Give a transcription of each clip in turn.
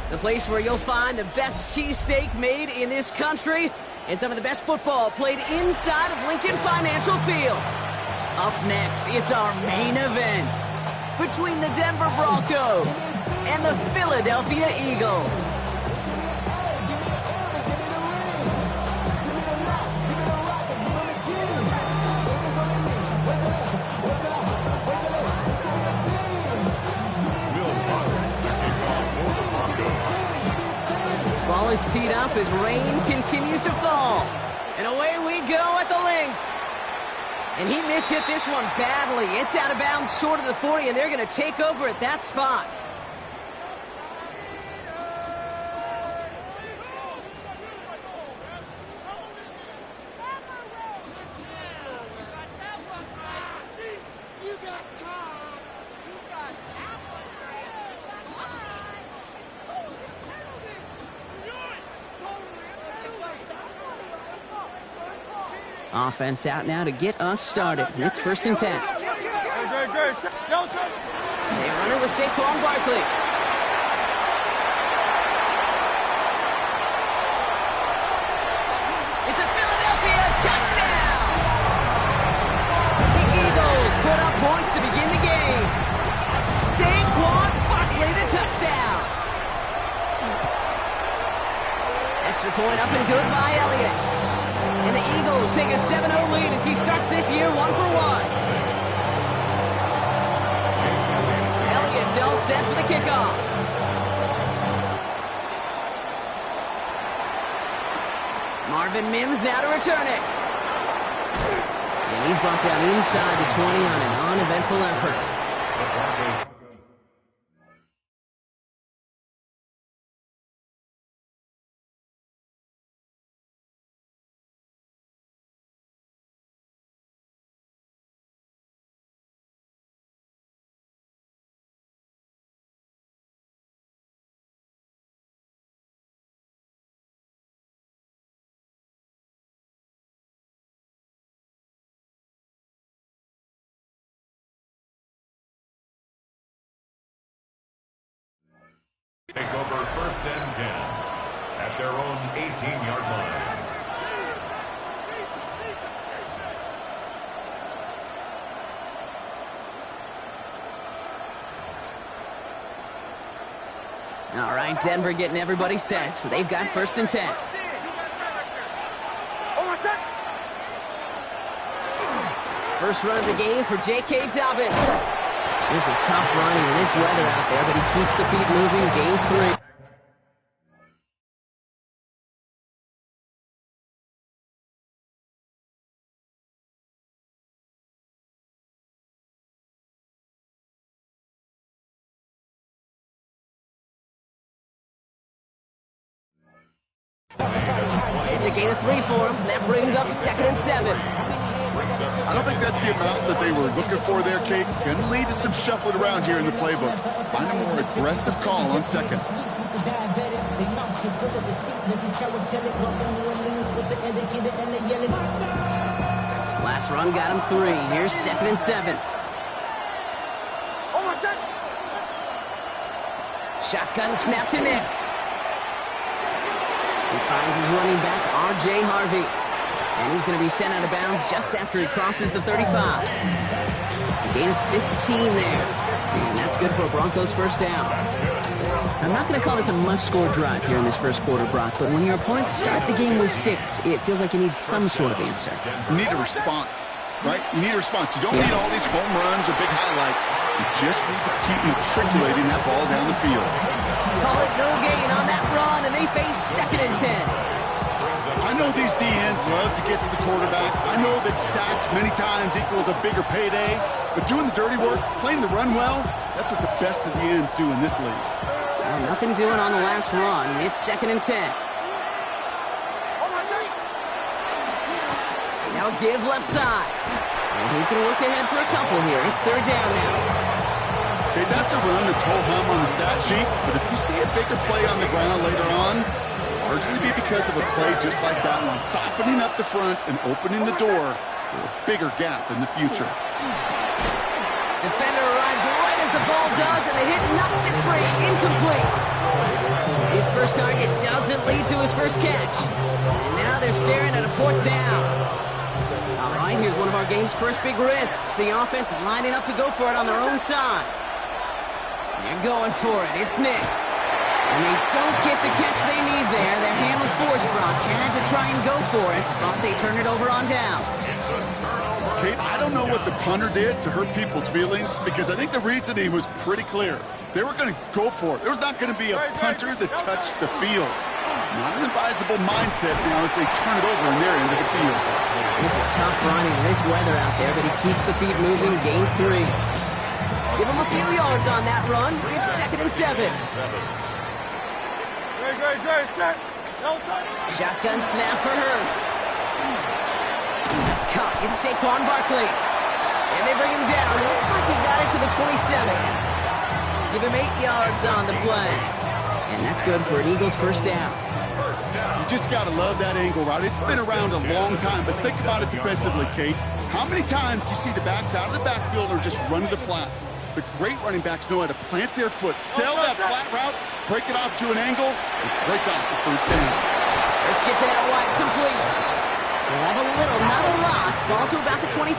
the place where you'll find the best cheesesteak made in this country and some of the best football played inside of Lincoln Financial Field. Up next, it's our main event between the Denver Broncos and the Philadelphia Eagles. Ball is teed up as rain continues to fall. And away we go at the link. And he mishit this one badly. It's out of bounds short of the 40, and they're going to take over at that spot. Offense out now to get us started. It's 1st and 10. They run it with Saquon Barkley. It's a Philadelphia touchdown! The Eagles put up points to begin the game. Saquon Barkley, the touchdown. Extra point up and good by Elliott. And the Eagles take a 7-0 lead as he starts this year 1-for-1. Elliott's all set for the kickoff. Marvin Mims now to return it. And he's brought down inside the 20 on an uneventful effort. Take over 1st and 10 at their own 18-yard line. All right, Denver getting everybody set, so they've got 1st and 10. First run of the game for J.K. Dobbins. This is tough running in this weather out there, but he keeps the feet moving, gains 3. It's a gain of 3 for him. That brings up 2nd and 7. I don't think that's the amount that they were looking for there, Kate. Going to lead to some shuffling around here in the playbook. Find a more aggressive call on 2nd. Last run got him 3. Here's 2nd and 7. Shotgun snap to Nix. He finds his running back, R.J. Harvey. And he's going to be sent out of bounds just after he crosses the 35. A gain of 15 there. And that's good for a Broncos 1st down. I'm not going to call this a must-score drive here in this 1st quarter, Brock, but when your opponents start the game with 6, it feels like you need some sort of answer. You need a response, right? You need a response. You don't need all these home runs or big highlights. You just need to keep matriculating that ball down the field. Call it no gain on that run, and they face 2nd and 10. I know these DNs love to get to the quarterback. I know that sacks many times equals a bigger payday. But doing the dirty work, playing the run well, that's what the best of the ends do in this league. Well, nothing doing on the last run. It's 2nd and 10. Now give left side. And he's going to look ahead for a couple here. It's 3rd down now. Okay, that's a run that's ho-hum on the stat sheet. But if you see a bigger play on the ground later on, largely be because of a play just like that one, softening up the front and opening the door for a bigger gap in the future. Defender arrives right as the ball does, and the hit knocks it free. Incomplete. lead to his first catch. And now they're staring at a fourth down. All right, here's one of our game's first big risks. The offense lining up to go for it on their own side. They're going for it. It's Nix. And they don't get the catch they need there. Their hand was forced. Brock had to try and go for it, but they turn it over on downs. It's a turnover. Kate, I don't know what the punter did to hurt people's feelings because I think the reasoning was pretty clear. They were going to go for it. There was not going to be a punter that touched the field. Not an advisable mindset now as they turn it over in their end of the field. This is tough running in this weather out there, but he keeps the feet moving, gains 3. Give him a few yards on that run. It's 2nd and 7. Shotgun snap for Hurts. That's caught. It's Saquon Barkley. And they bring him down. Looks like he got it to the 27. Give him 8 yards on the play. And that's good for an Eagles first down. You just got to love that angle, right? It's been around a long time, but think about it defensively, Kate. How many times do you see the backs out of the backfield or just run to the flat? The great running backs know how to plant their foot, sell that flat route, break it off to an angle, and break off the first down. Let's get to that wide complete. We'll have a little, not a lot. Ball to about the 25.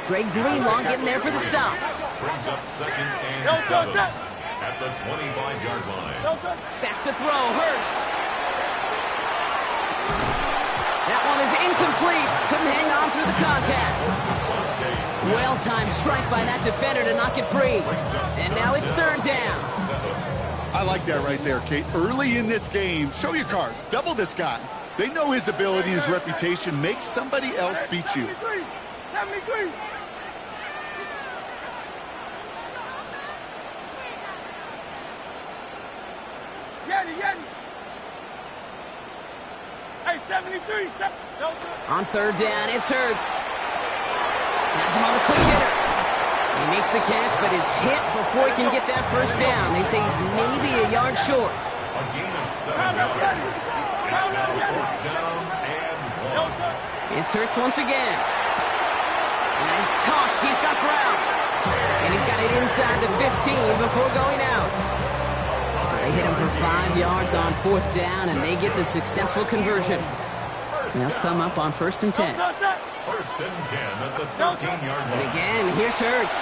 Greg Greenlaw getting there for the stop. Brings up 2nd and 7 at the 25-yard line. Back to throw, Hurts. That one is incomplete. Couldn't hang on through the contact. Well-timed strike by that defender to knock it free. And now it's 3rd down. I like that right there, Kate. Early in this game, show your cards. Double this guy. They know his ability, his reputation. Make somebody else beat you. On 3rd down, it's Hurts. Has him on the quick hitter. He makes the catch, but is hit before he can get that first down. They say he's maybe a yard short. A gain of 7 yards. It's now 4th down and 1. It's Hurts once again. And he's caught. He's got Brown. And he's got it inside the 15 before going out. So they hit him for 5 yards on 4th down, and they get the successful conversion. They'll come up on 1st and 10. 1st and 10 at the 13-yard And line. again, here's Hurts.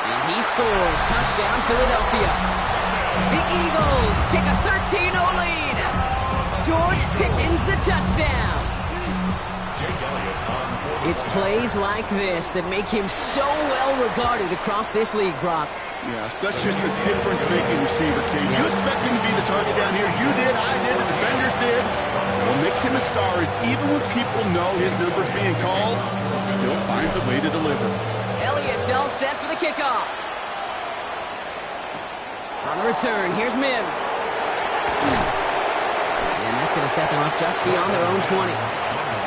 And he scores. Touchdown, Philadelphia. The Eagles take a 13-0 lead. George Pickens the touchdown. Jake Elliott on 4. It's plays like this that make him so well regarded across this league, Brock. Yeah, such just a difference-making receiver, Kate. You expect him to be the target down here. You did, I did, the defenders did. What makes him a star is even when people know his number's being called, he still finds a way to deliver. Elliott's all set for the kickoff. On the return, here's Mims. And that's going to set them up just beyond their own 20. On the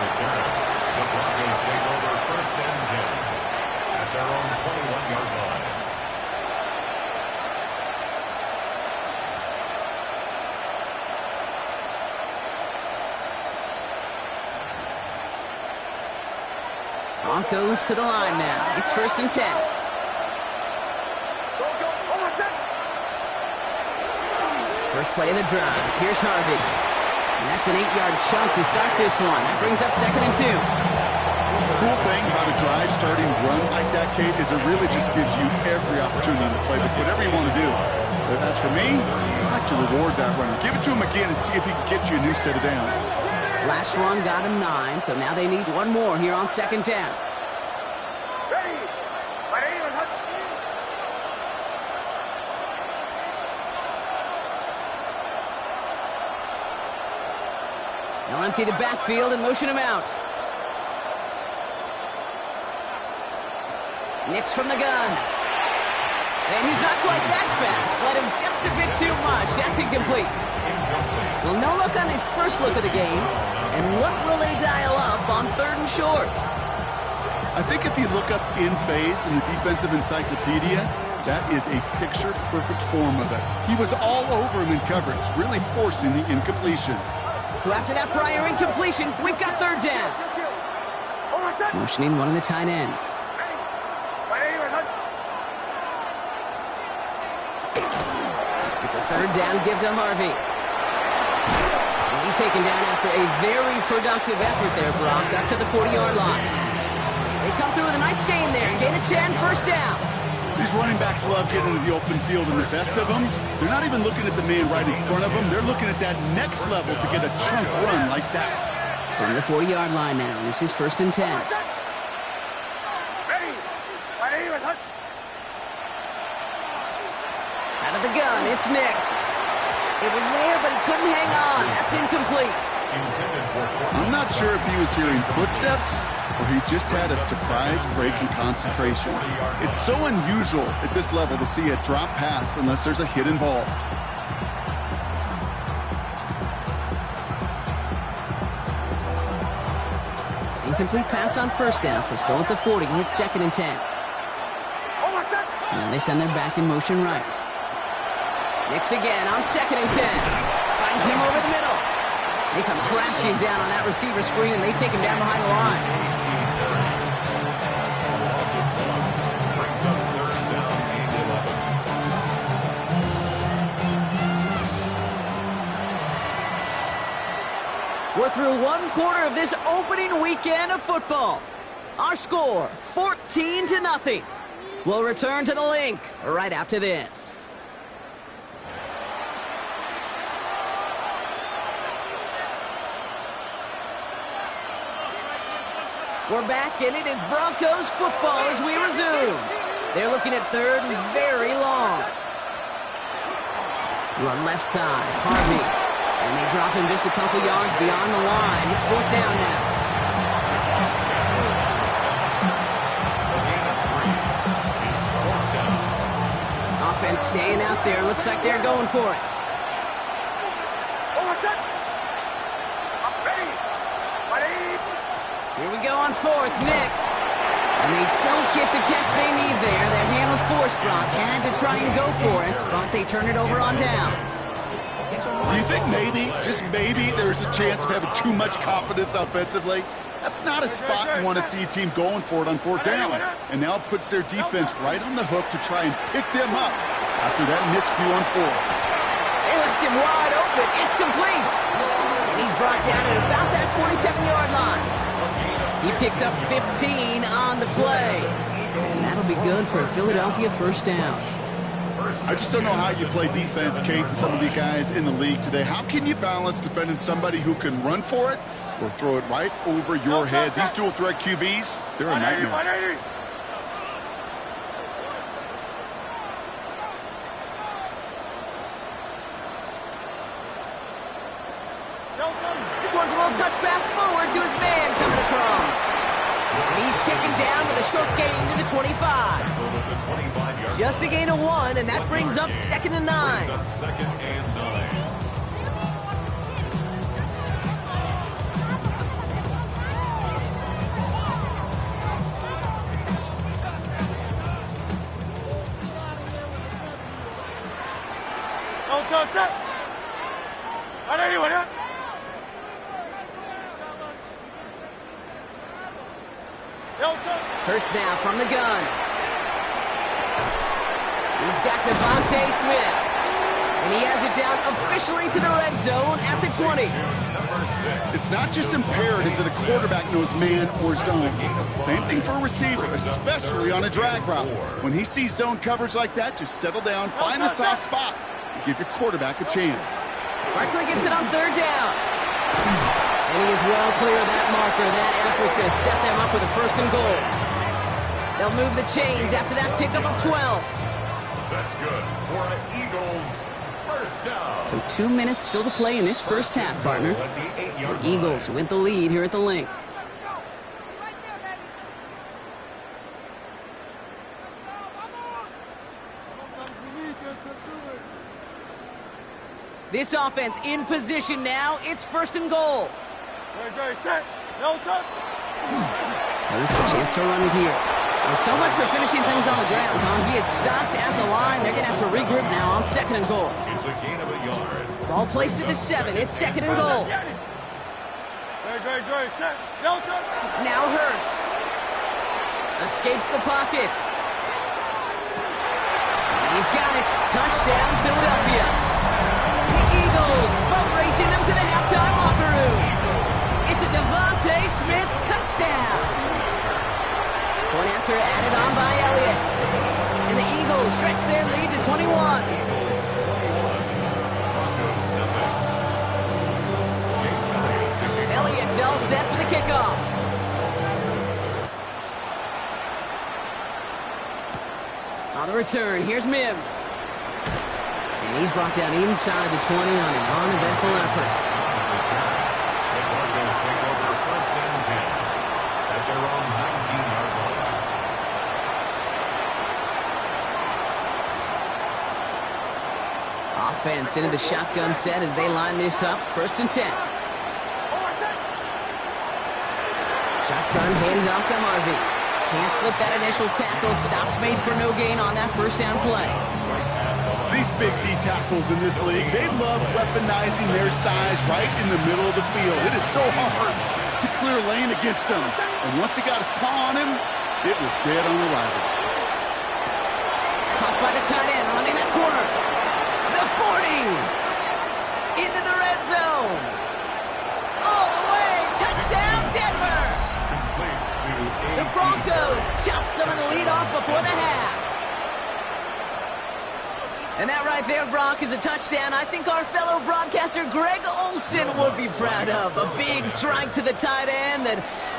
return, the Broncos take over 1st and 10 at their own 21-yard line. Broncos to the line now. It's 1st and 10. First play of the drive. Here's Harvey. And that's an 8-yard chunk to start this one. That brings up 2nd and 2. The cool thing about a drive starting run like that, Kate, is it really just gives you every opportunity to play whatever you want to do. But as for me, I like to reward that runner. Give it to him again and see if he can get you a new set of downs. Last run got him 9, so now they need one more here on 2nd down. They'll empty the backfield and motion him out. Nix from the gun. And he's not quite that fast. Let him just a bit too much. That's incomplete. Well, no look on his first look of the game. And what will they dial up on 3rd and short? I think if you look up in phase in the defensive encyclopedia, that is a picture-perfect form of it. He was all over him in coverage, really forcing the incompletion. So after that prior incompletion, we've got 3rd down. Motioning one of the tight ends. It's a third down give to Harvey. And he's taken down after a very productive effort there, Brock, up to the 40-yard line. They come through with a nice gain there. Gain of 10, first down. These running backs love getting into the open field, and the best of them, they're not even looking at the man right in front of them. They're looking at that next level to get a chunk run like that. From the 40-yard line now, this is first and 10. Out of the gun, it's Nix. It was there, but he couldn't hang on. That's incomplete. I'm not sure if he was hearing footsteps or he just had a surprise break in concentration. It's so unusual at this level to see a drop pass unless there's a hit involved. Incomplete pass on first down, so still at the 40. It's second and 10. Now they send their back in motion right. Nix again on second and 10. Finds him over the middle. They come crashing down on that receiver screen, and they take him down behind the line. We're through one quarter of this opening weekend of football. Our score, 14-0. We'll return to the link right after this. We're back, and it is Broncos football as we resume. They're looking at third and very long. Run left side, Harvey. And they drop him just a couple yards beyond the line. It's fourth down now. Offense staying out there. Looks like they're going for it. Here we go on fourth, Nix. And they don't get the catch they need there. Their hand was forced, Brock. Had to try and go for it, but they turn it over on downs. Do you think maybe, just maybe, there's a chance of having too much confidence offensively? That's not a spot you want to see a team going for it on fourth down. And now it puts their defense right on the hook to try and pick them up after that miscue on fourth. They left him wide open. It's complete. And he's brought down at about that 27-yard line. He picks up 15 on the play. And that'll be good for a Philadelphia first down. I just don't know how you play defense, Kate, and some of the guys in the league today. How can you balance defending somebody who can run for it or throw it right over your head? These dual threat QBs, they're a nightmare. This one's a little touch pass forward to his man coming across. And he's taken down with a short gain to the 25. Just a gain of 1, and that brings up second and 9. Hurts now from the gun. He's got Devontae Smith. And he has it down officially to the red zone at the 20. It's not just imperative that a quarterback knows man or zone. Same thing for a receiver, especially on a drag route. When he sees zone coverage like that, just settle down, find the soft spot, and give your quarterback a chance. Barkley gets it on third down. And he is well clear of that marker. That effort's going to set them up with a first and goal. They'll move the chains after that pickup of 12. That's good for an Eagles first down. So 2 minutes still to play in this first half, partner. The Eagles with the lead here at the link. This offense in position now. It's first and goal. Hurts a chance to run it here. Well, so much for finishing things on the ground, huh? He is stopped at the line. They're going to have to regroup now on second and goal. It's a gain of a yard. Ball placed at the 7. It's second and goal. Now Hurts. Escapes the pocket. He's got it. Touchdown, Philadelphia. touchdown. Point after added on by Elliott. And the Eagles stretch their lead to 21. Eagles 21, Broncos nothing. Jake Elliott taking Elliott's all set for the kickoff. On the return, here's Mims. And he's brought down inside the 20 on an uneventful effort. return. The Broncos take over first and 10 at their own 19-yard line. Offense into the shotgun set as they line this up. First and 10. Shotgun handed off to Harvey. Can't slip that initial tackle. Stops made for no gain on that first down play. These big D tackles in this league, they love weaponizing their size right in the middle of the field. It is so hard to clear lane against them. And once he got his paw on him, it was dead on arrival. Caught by the tight end, running that corner. The 40. Into the red zone. All the way. Touchdown, Denver. The Broncos chop some of the lead off before the half. And that right there, Brock, is a touchdown I think our fellow broadcaster Greg Olsen would be proud of. A big strike to the tight end that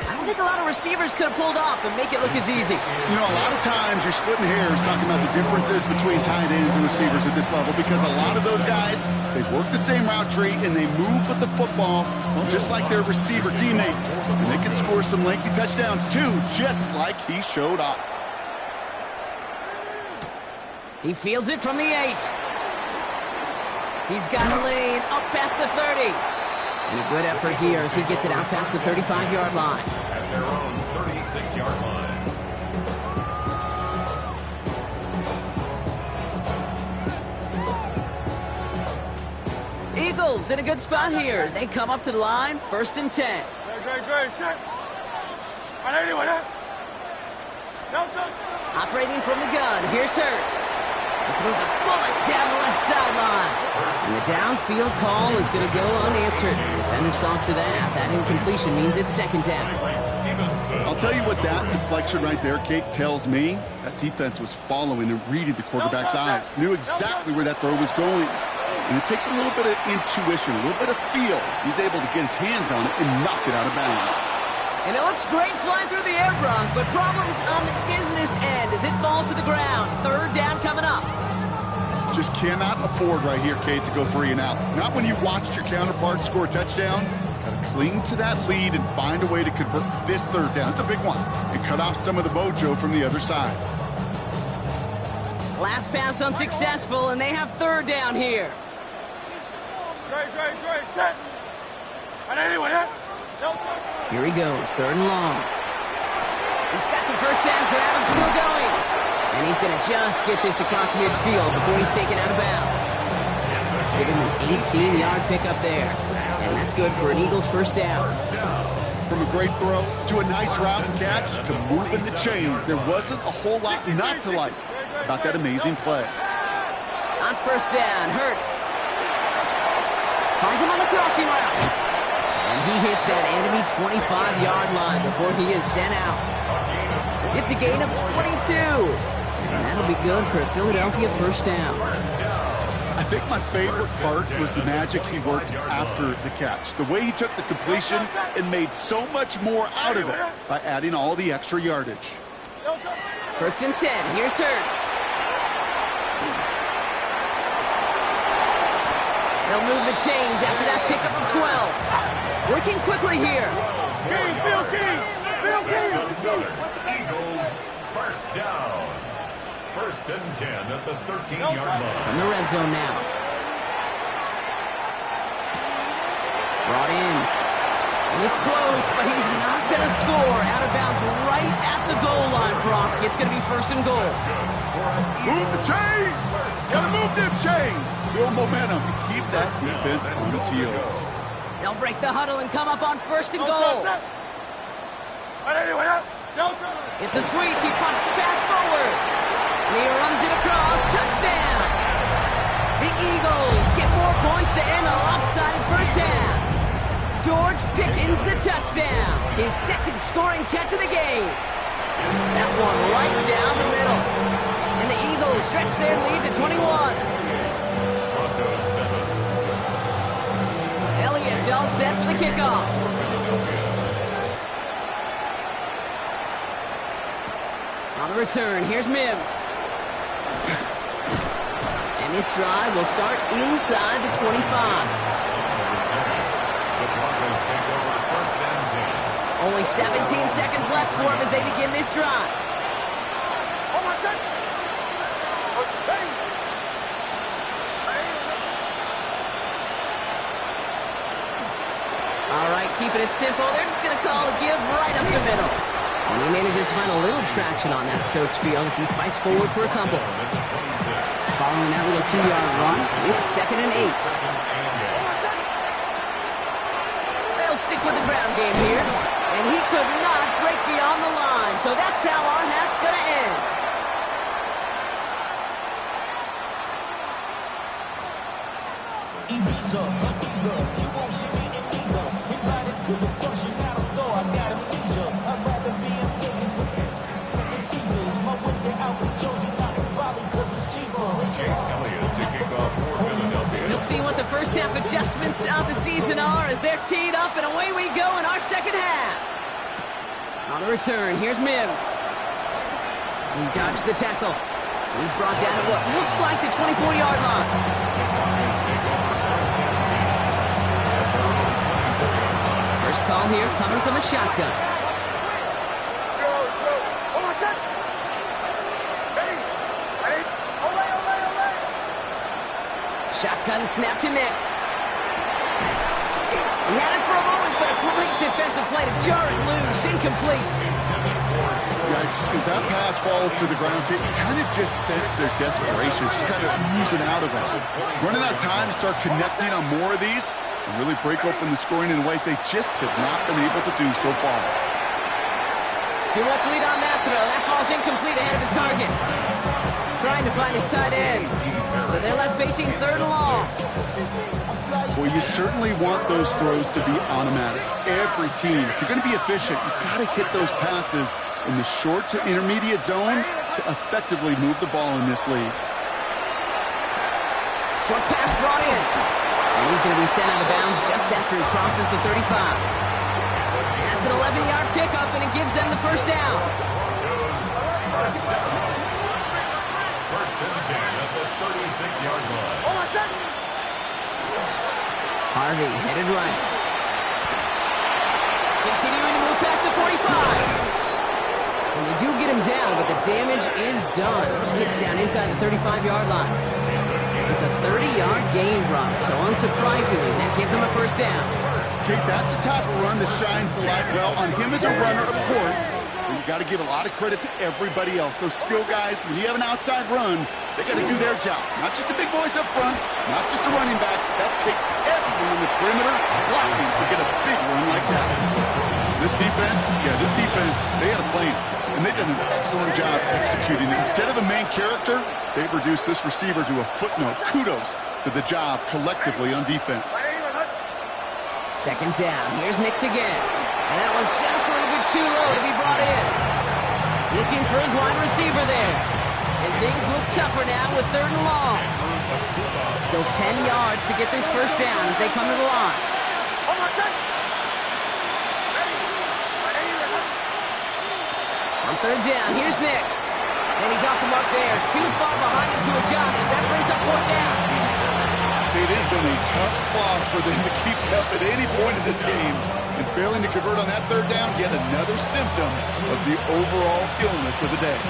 I don't think a lot of receivers could have pulled off and make it look as easy. You know, a lot of times you're splitting hairs talking about the differences between tight ends and receivers at this level because a lot of those guys, they work the same route tree and they move with the football, well, just like their receiver teammates. And they can score some lengthy touchdowns too, just like he showed off. He fields it from the 8. He's got a lane up past the 30. And a good effort here as he gets it out past the 35-yard line. At their own 36-yard line. Eagles in a good spot here as they come up to the line. First and 10. Operating from the gun, here's Hurts. He throws a bullet down the left sideline. And the downfield call is going to go unanswered. Defender saw to that. That incompletion means it's second down. I'll tell you what that deflection right there, Kate, tells me. That defense was following and reading the quarterback's eyes. Knew exactly where that throw was going. And it takes a little bit of intuition, a little bit of feel. He's able to get his hands on it and knock it out of bounds. And it looks great flying through the air, Bronk, but problems on the business end as it falls to the ground. Third down coming up. Just cannot afford right here, Kate, to go 3 and out. Not when you watched your counterpart score a touchdown. Got to cling to that lead and find a way to convert this third down. It's a big one. And cut off some of the mojo from the other side. Last pass unsuccessful, and they have third down here. Set. Here he goes, third and long. He's got the first down grab and still going. And he's going to just get this across midfield before he's taken out of bounds. Give him an 18-yard pickup there. And that's good for an Eagles first down. From a great throw to a nice route and catch to moving the chains, there wasn't a whole lot not to like about that amazing play. On first down, Hurts. Finds him on the crossing route. And he hits that enemy 25-yard line before he is sent out. It's a gain of 22. And that'll be good for a Philadelphia first down. I think my favorite part was the magic he worked after the catch. The way he took the completion and made so much more out of it by adding all the extra yardage. First and 10. Here's Hurts. They'll move the chains after that pickup of 12. Working quickly here. Eagles first down. First and 10 at the 13-yard line. From the red zone now. Brought in. And it's close, but he's not going to score. Out of bounds right at the goal line, Brock. It's going to be first and goal. Move the chains! Gotta move them chains! Build momentum and keep that defense on its heels. They'll break the huddle and come up on first and goal. It's a sweep. He pops the pass forward. And he runs it across. Touchdown! The Eagles get more points to end a lopsided first half. George Pickens the touchdown. His second scoring catch of the game. That one right down the middle. And the Eagles stretch their lead to 21. Broncos 7. Elliott's all set for the kickoff. On the return, here's Mims. And this drive will start inside the 25. The Broncos take over first and 10. Only 17 seconds left for him as they begin this drive. All right, keeping it simple. They're just going to call a give right up the middle. And he manages to find a little traction on that search field as he fights forward for a couple. Following that little 2-yard run, it's 2nd and 8. They'll stick with the ground game here. And he could not break beyond the line. So that's how our half's going to end. We'll see what the first half adjustments of the season are as they're teed up, and away we go in our second half. On the return, here's Mims. He dodged the tackle. He's brought down at what looks like the 24-yard line. First call here coming from the shotgun. Shotgun snap to Nix. He had it for a moment, but a great defensive play to jar it loose. Incomplete. Yikes, as that pass falls to the ground, you kind of just sense their desperation, just kind of oozing out of it. Running out of time to start connecting on more of these and really break open the scoring in a way they just have not been able to do so far. Too much lead on that throw. That falls incomplete ahead of his target. Trying to find his tight end. So they're left facing 3rd and long. Well, you certainly want those throws to be automatic. Every team, if you're going to be efficient, you've got to hit those passes in the short to intermediate zone to effectively move the ball in this league. Short pass brought in. And he's going to be sent out of bounds just after he crosses the 35. That's an 11-yard pickup, and it gives them the first down. First and 10 at the 36-yard line. Harvey headed right. Continuing to move past the 45. And they do get him down, but the damage is done. This kid's down inside the 35-yard line. It's a 30-yard gain run, so unsurprisingly, that gives him a first down. Okay, that's the type of run that shines the light well on him as a runner, of course. But you've got to give a lot of credit to everybody else. Those skill guys, when you have an outside run, they got to do their job. Not just the big boys up front, not just the running backs. That takes everyone in the perimeter blocking to get a big run like that. This defense, they had a plan. And they've done an excellent job executing it. Instead of a main character, they've reduced this receiver to a footnote. Kudos to the job collectively on defense. Second down. Here's Nix again. And that was just a little bit too low to be brought in. Looking for his wide receiver there. And things look tougher now with 3rd and long. Still 10 yards to get this first down as they come to the line. On 3rd down, here's Nix. And he's off the mark there. Too far behind him to adjust. That brings up 4th down. It has been a tough slog for them to keep up at any point in this game. And failing to convert on that 3rd down, yet another symptom of the overall illness of the day.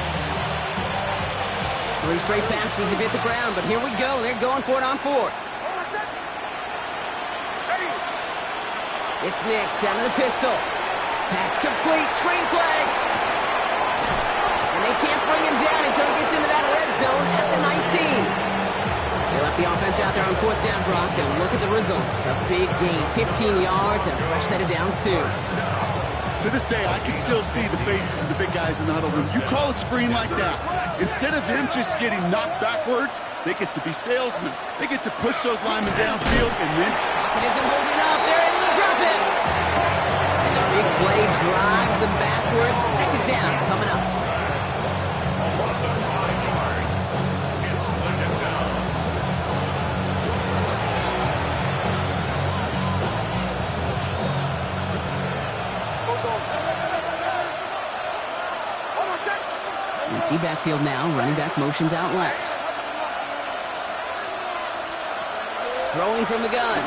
3 straight passes have hit the ground, but here we go. They're going for it on 4th. It's Nix out of the pistol. Pass complete. Screen flag. And they can't bring him down until he gets into that red zone at the 19. They left the offense out there on 4th down, Brock, and look at the results. A big gain, 15 yards, and a fresh set of downs, too. To this day, I can still see the faces of the big guys in the huddle room. You call a screen like that, instead of them just getting knocked backwards, they get to be salesmen. They get to push those linemen downfield, and then... It isn't holding up. They're able to drop open. And the big play drives them backwards. Second down coming up. Empty backfield now. Running back motions out left. Throwing from the gun.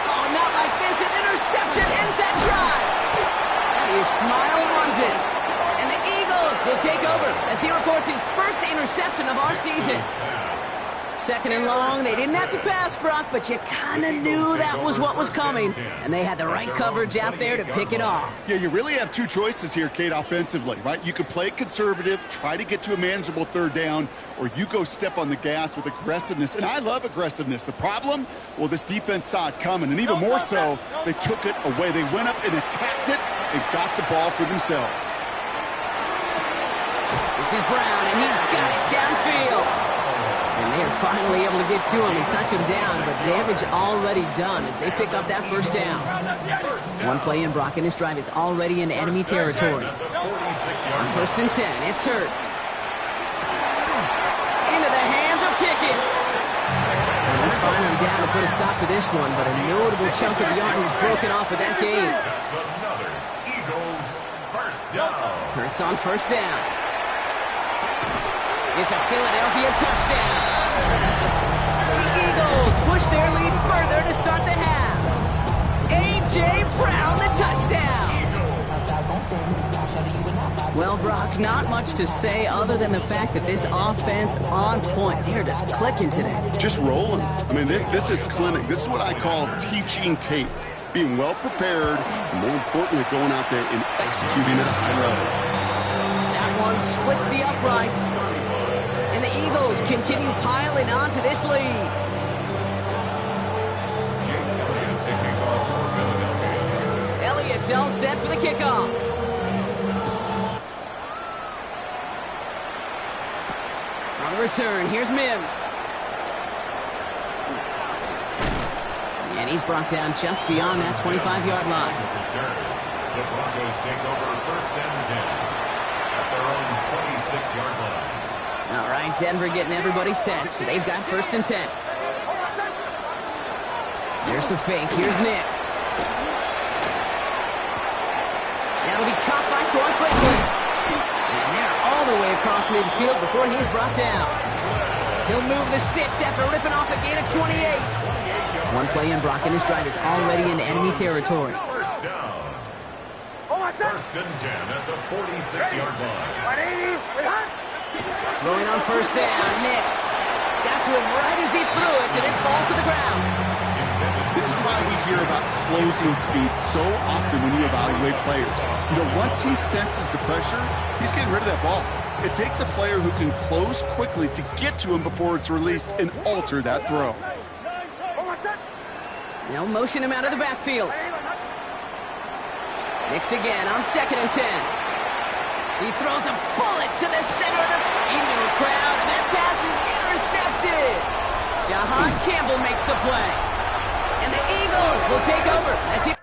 Oh, not like this. An interception ends that drive. That is Smile London. And the Eagles will take over as he records his first interception of our season. Second and long. They didn't have to pass, Brock, but you kind of knew that was what was coming. And they had the right coverage out there to pick it off. Yeah, you really have two choices here, Kate, offensively, right? You could play conservative, try to get to a manageable third down, or you go step on the gas with aggressiveness. And I love aggressiveness. The problem? Well, this defense saw it coming, and even more so, they took it away. They went up and attacked it and got the ball for themselves. This is Brown, and he's got it downfield. And they are finally able to get to him and touch him down, but damage already done as they pick up that first down. One play in, Brock, and his drive is already in enemy territory. On first and 10, it's Hurts. Into the hands of Pickett. And he's finally down to put a stop to this one, but a notable chunk of yardage broken off of that game. Hurts on first down. It's a Philadelphia touchdown. The Eagles push their lead further to start the half. A.J. Brown, the touchdown. Well, Brock, not much to say other than the fact that this offense on point. They're just clicking today. Just rolling. I mean, this is clinic. This is what I call teaching tape. Being well prepared, and more importantly, going out there and executing at a high level. That one splits the uprights. And the Eagles continue piling onto this lead. Elliott's all set for the kickoff. On the return, here's Mims. And he's brought down just beyond that 25-yard line. The Broncos take over first and 10 at their own 26-yard line. All right, Denver getting everybody set. So they've got first and 10. There's the fake. Here's Nix. That'll be caught by Troy Franklin. And they're all the way across midfield before he's brought down. He'll move the sticks after ripping off a gain of 28. One play in, Brock, and his drive is already in enemy territory. First down. First and 10 at the 46-yard line. Throwing on first down, Nix. Got to him right as he threw it, and it falls to the ground. This is why we hear about closing speed so often when you evaluate players. You know, once he senses the pressure, he's getting rid of that ball. It takes a player who can close quickly to get to him before it's released and alter that throw. They'll motion him out of the backfield. Nix again on second and 10. He throws a bullet to the center of the into a crowd, and that pass is intercepted. Jahan Campbell makes the play. And the Eagles will take over as he